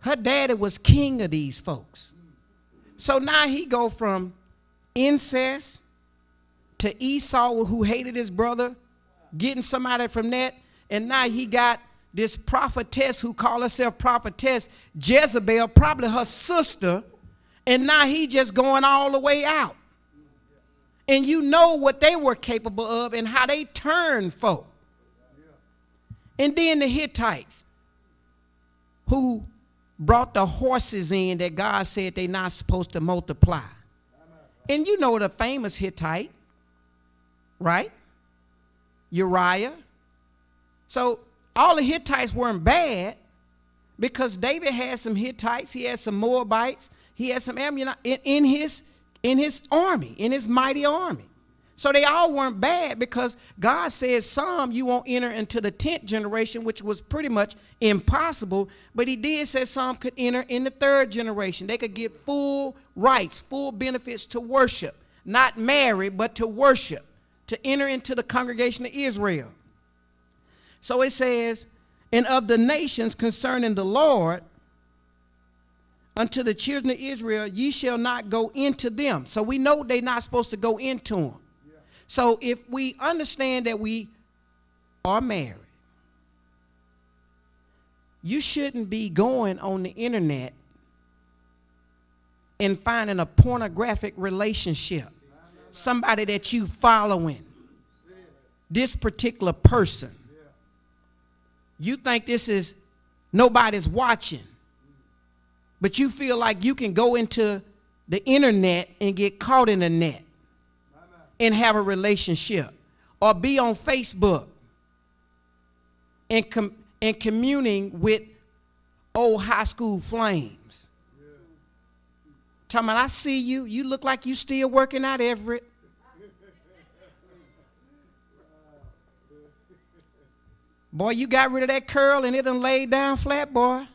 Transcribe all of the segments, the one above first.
Her daddy was king of these folks. So now he go from incest to Esau, who hated his brother, getting somebody from that. And now he got this prophetess who called herself prophetess, Jezebel, probably her sister. And now he just going all the way out. And you know what they were capable of and how they turned folk. And then the Hittites, who brought the horses in that God said they're not supposed to multiply. And you know the famous Hittite, right? Uriah. So all the Hittites weren't bad, because David had some Hittites, he had some Moabites, he had some Ammonites in his army, in his mighty army. So they all weren't bad, because God says some you won't enter into the 10th generation, which was pretty much impossible. But he did say some could enter in the 3rd generation. They could get full rights, full benefits to worship, not marry, but to worship, to enter into the congregation of Israel. So it says, and of the nations concerning the Lord, unto the children of Israel, ye shall not go into them. So we know they're not supposed to go into them. Yeah. So if we understand that we are married, you shouldn't be going on the internet and finding a pornographic relationship, somebody that you following, this particular person. You think this is nobody's watching, but you feel like you can go into the internet and get caught in the net and have a relationship, or be on Facebook and communing with old high school flames. Talking about, I see you. You look like you still working out, Everett. Boy, you got rid of that curl and it done laid down flat, boy.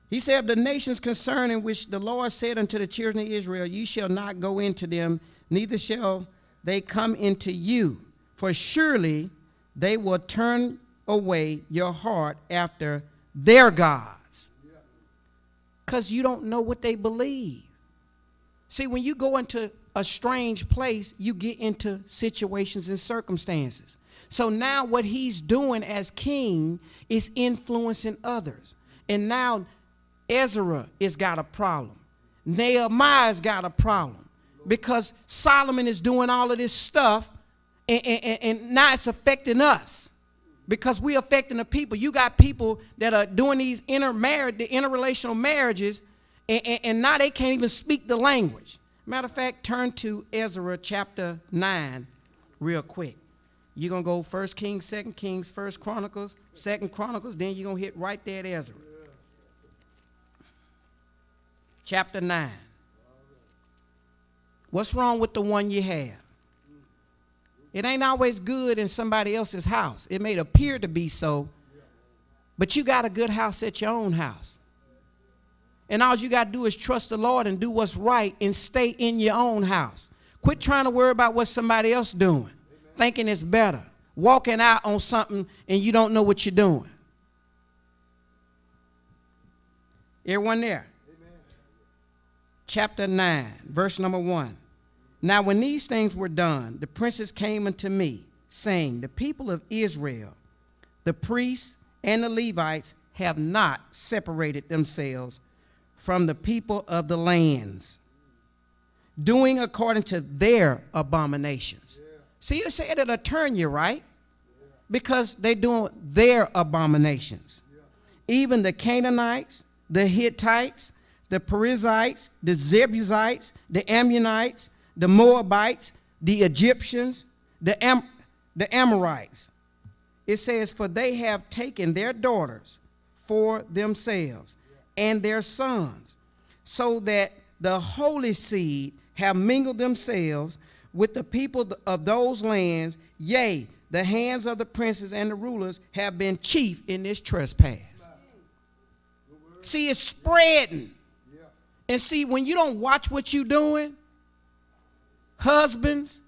He said, of the nations concerning which the Lord said unto the children of Israel, ye shall not go into them, neither shall they come into you. For surely they will turn away your heart after their gods. Because you don't know what they believe. See, when you go into a strange place, you get into situations and circumstances. So now what he's doing as king is influencing others. And now Ezra has got a problem. Nehemiah's got a problem, because Solomon is doing all of this stuff, and now it's affecting us, because we're affecting the people. You got people that are doing these interrelational marriages, and now they can't even speak the language. Matter of fact, turn to Ezra chapter 9 real quick. You're going to go 1 Kings, 2 Kings, 1 Chronicles, 2 Chronicles, then you're going to hit right there at Ezra. Chapter 9. What's wrong with the one you have? It ain't always good in somebody else's house. It may appear to be so, but you got a good house at your own house. And all you got to do is trust the Lord and do what's right and stay in your own house. Quit trying to worry about what somebody else doing, thinking it's better, walking out on something and you don't know what you're doing. Everyone there? Amen. Chapter 9, verse number 1. Now when these things were done, the princes came unto me, saying, the people of Israel, the priests and the Levites, have not separated themselves from the people of the lands, doing according to their abominations. Yeah. See, you said it'll turn you, right? Yeah. Because they're doing their abominations. Yeah. Even the Canaanites, the Hittites, the Perizzites, the Jebusites, the Ammonites, the Moabites, the Egyptians, the Amorites. It says, for they have taken their daughters for themselves and their sons, so that the holy seed have mingled themselves with the people of those lands. Yea, the hands of the princes and the rulers have been chief in this trespass. See, it's spreading. And see, when you don't watch what you're doing, husbands,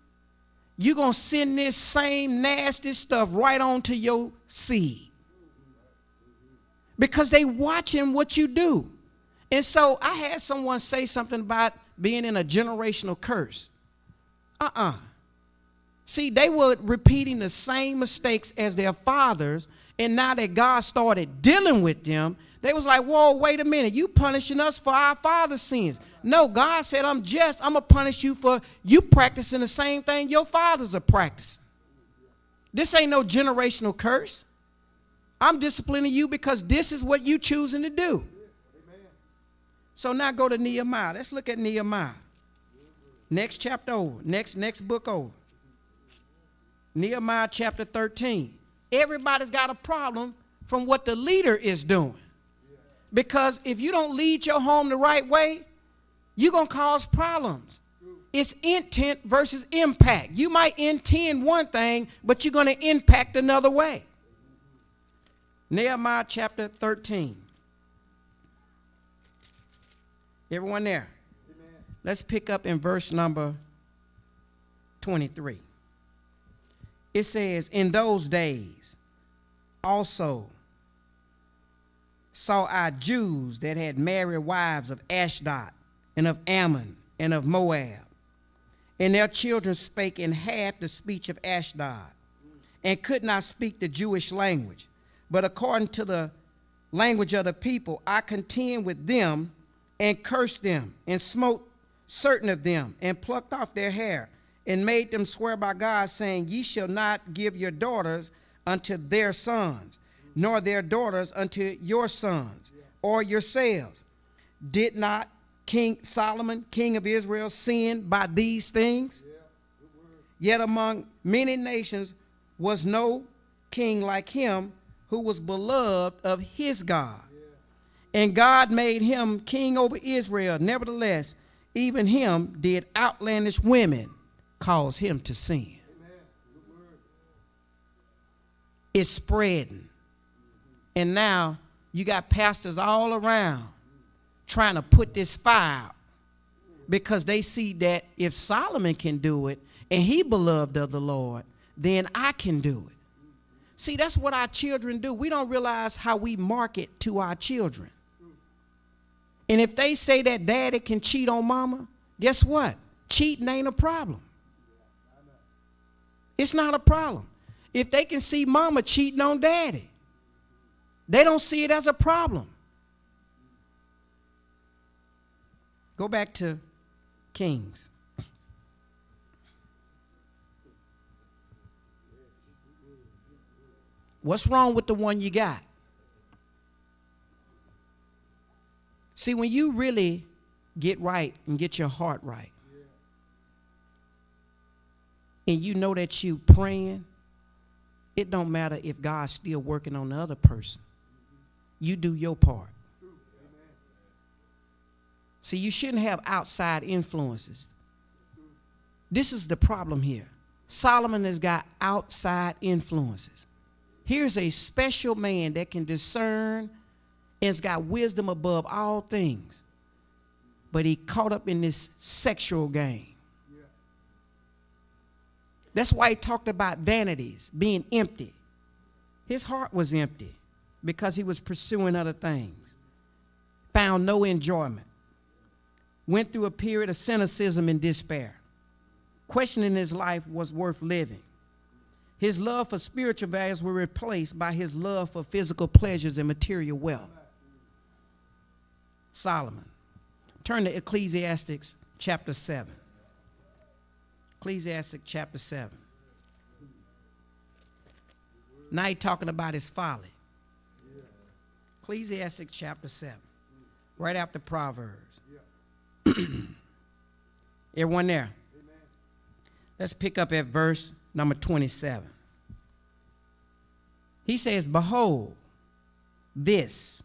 you're going to send this same nasty stuff right on to your seed. Because they watching what you do. And so I had someone say something about being in a generational curse. See, they were repeating the same mistakes as their fathers, and now that God started dealing with them, they was like, whoa, wait a minute, you punishing us for our father's sins. No, God said, I'm going to punish you for you practicing the same thing your fathers are practicing. This ain't no generational curse. I'm disciplining you because this is what you choosing to do. So now go to Nehemiah. Let's look at Nehemiah. Next chapter over. Next book over. Nehemiah chapter 13. Everybody's got a problem from what the leader is doing. Because if you don't lead your home the right way, you're going to cause problems. It's intent versus impact. You might intend one thing, but you're going to impact another way. Nehemiah chapter 13. Everyone there? Amen. Let's pick up in verse number 23. It says, in those days also saw I Jews that had married wives of Ashdod and of Ammon and of Moab. And their children spake in half the speech of Ashdod and could not speak the Jewish language. But according to the language of the people, I contend with them and cursed them and smote certain of them and plucked off their hair and made them swear by God, saying, ye shall not give your daughters unto their sons, nor their daughters unto your sons or yourselves. Did not King Solomon, king of Israel, sin by these things? Yet among many nations was no king like him, who was beloved of his God. And God made him king over Israel. Nevertheless, even him did outlandish women cause him to sin. It's spreading. And now you got pastors all around trying to put this fire out, because they see that if Solomon can do it and he beloved of the Lord, then I can do it. See, that's what our children do. We don't realize how we market to our children. And if they say that daddy can cheat on mama, guess what? Cheating ain't a problem. It's not a problem. If they can see mama cheating on daddy, they don't see it as a problem. Go back to Kings. What's wrong with the one you got? See, when you really get right and get your heart right, and you know that you praying, it don't matter if God's still working on the other person. You do your part. See, you shouldn't have outside influences. This is the problem here. Solomon has got outside influences. Here's a special man that can discern and has got wisdom above all things. But he caught up in this sexual game. That's why he talked about vanities, being empty. His heart was empty because he was pursuing other things. Found no enjoyment. Went through a period of cynicism and despair. Questioning his life was worth living. His love for spiritual values were replaced by his love for physical pleasures and material wealth. Solomon. Turn to Ecclesiastes chapter 7. Ecclesiastes chapter 7. Now he's talking about his folly. Ecclesiastes chapter 7. Right after Proverbs. Everyone there? Let's pick up at verse number 27. He says, behold, this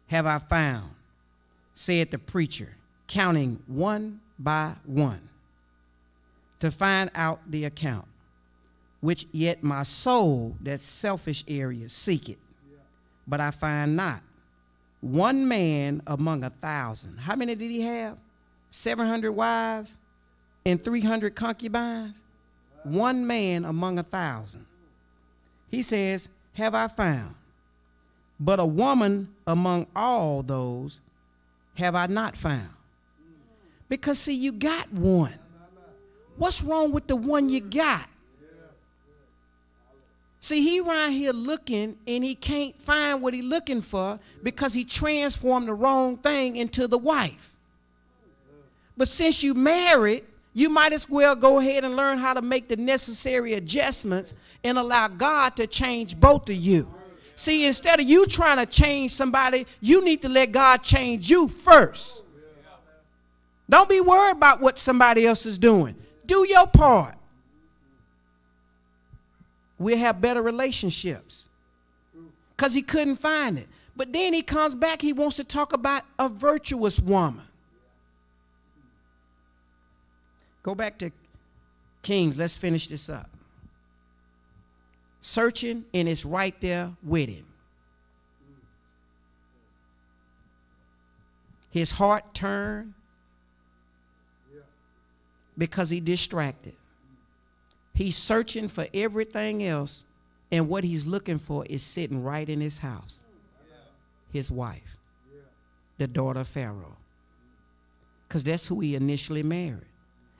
have I found, said the preacher, counting one by one, to find out the account, which yet my soul, that selfish area, seeketh, but I find not. One man among 1,000. How many did he have? 700 wives and 300 concubines? one man among 1,000. He says, have I found? But a woman among all those have I not found. Because, see, you got one. What's wrong with the one you got? See, he around here looking, and he can't find what he's looking for because he transformed the wrong thing into the wife. But since you married, you might as well go ahead and learn how to make the necessary adjustments and allow God to change both of you. See, instead of you trying to change somebody, you need to let God change you first. Don't be worried about what somebody else is doing. Do your part. We'll have better relationships. Because he couldn't find it. But then he comes back, he wants to talk about a virtuous woman. Go back to Kings. Let's finish this up. Searching, and it's right there with him. His heart turned because he distracted. He's searching for everything else, and what he's looking for is sitting right in his house. His wife, the daughter of Pharaoh. Because that's who he initially married.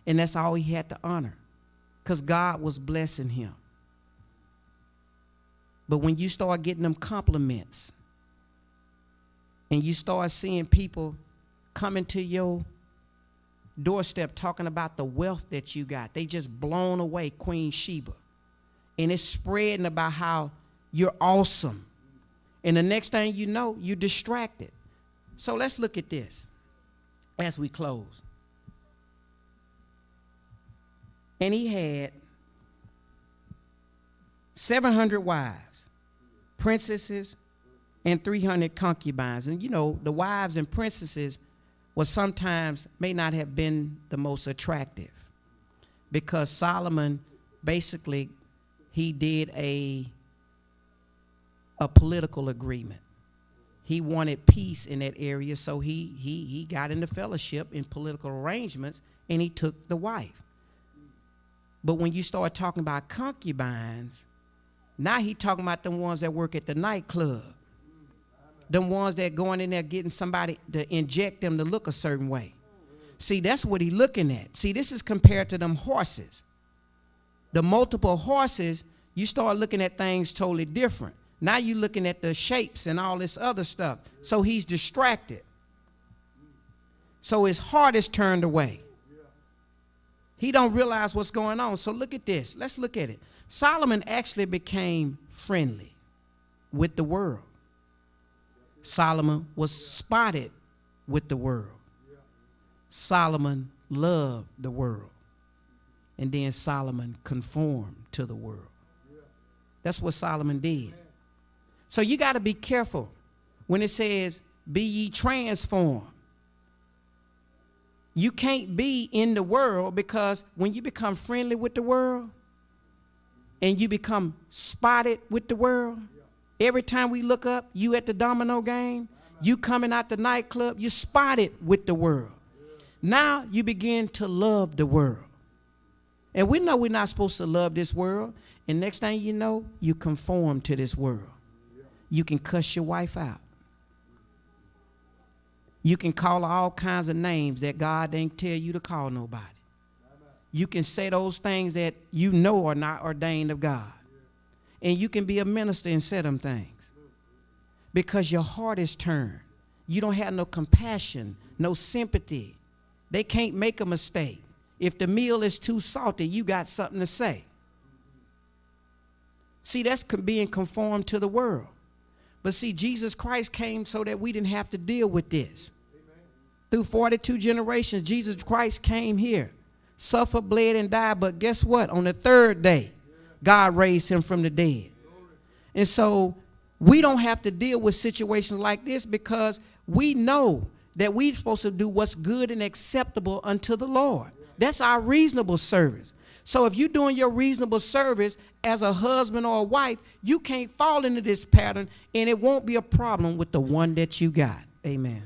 And that's all he had to honor, because God was blessing him. But when you start getting them compliments and you start seeing people coming to your doorstep talking about the wealth that you got, they just blown away Queen Sheba. And it's spreading about how you're awesome. And the next thing you know, you're distracted. So let's look at this as we close. And he had 700 wives, princesses, and 300 concubines. And you know, the wives and princesses was sometimes may not have been the most attractive, because Solomon basically, he did a political agreement. He wanted peace in that area, so he got into fellowship in political arrangements, and he took the wife. But when you start talking about concubines, now he talking about the ones that work at the nightclub. Them ones that going in there getting somebody to inject them to look a certain way. See, that's what he looking at. See, this is compared to them horses. The multiple horses, you start looking at things totally different. Now you're looking at the shapes and all this other stuff. So he's distracted. So his heart is turned away. He don't realize what's going on. So look at this. Let's look at it. Solomon actually became friendly with the world. Solomon was spotted with the world. Solomon loved the world. And then Solomon conformed to the world. That's what Solomon did. So you got to be careful when it says, be ye transformed. You can't be in the world, because when you become friendly with the world and you become spotted with the world, every time we look up, you at the domino game, you coming out the nightclub, you spotted with the world. Now you begin to love the world. And we know we're not supposed to love this world. And next thing you know, you conform to this world. You can cuss your wife out. You can call her all kinds of names that God didn't tell you to call nobody. You can say those things that you know are not ordained of God. And you can be a minister and say them things, because your heart is turned. You don't have no compassion, no sympathy. They can't make a mistake. If the meal is too salty, you got something to say. See, that's being conformed to the world. But see, Jesus Christ came so that we didn't have to deal with this. Amen. Through 42 generations, Jesus Christ came here, suffered, bled, and died. But guess what? On the third day, God raised him from the dead. And so we don't have to deal with situations like this, because we know that we're supposed to do what's good and acceptable unto the Lord. That's our reasonable service. So if you're doing your reasonable service as a husband or a wife, you can't fall into this pattern, and it won't be a problem with the one that you got. Amen.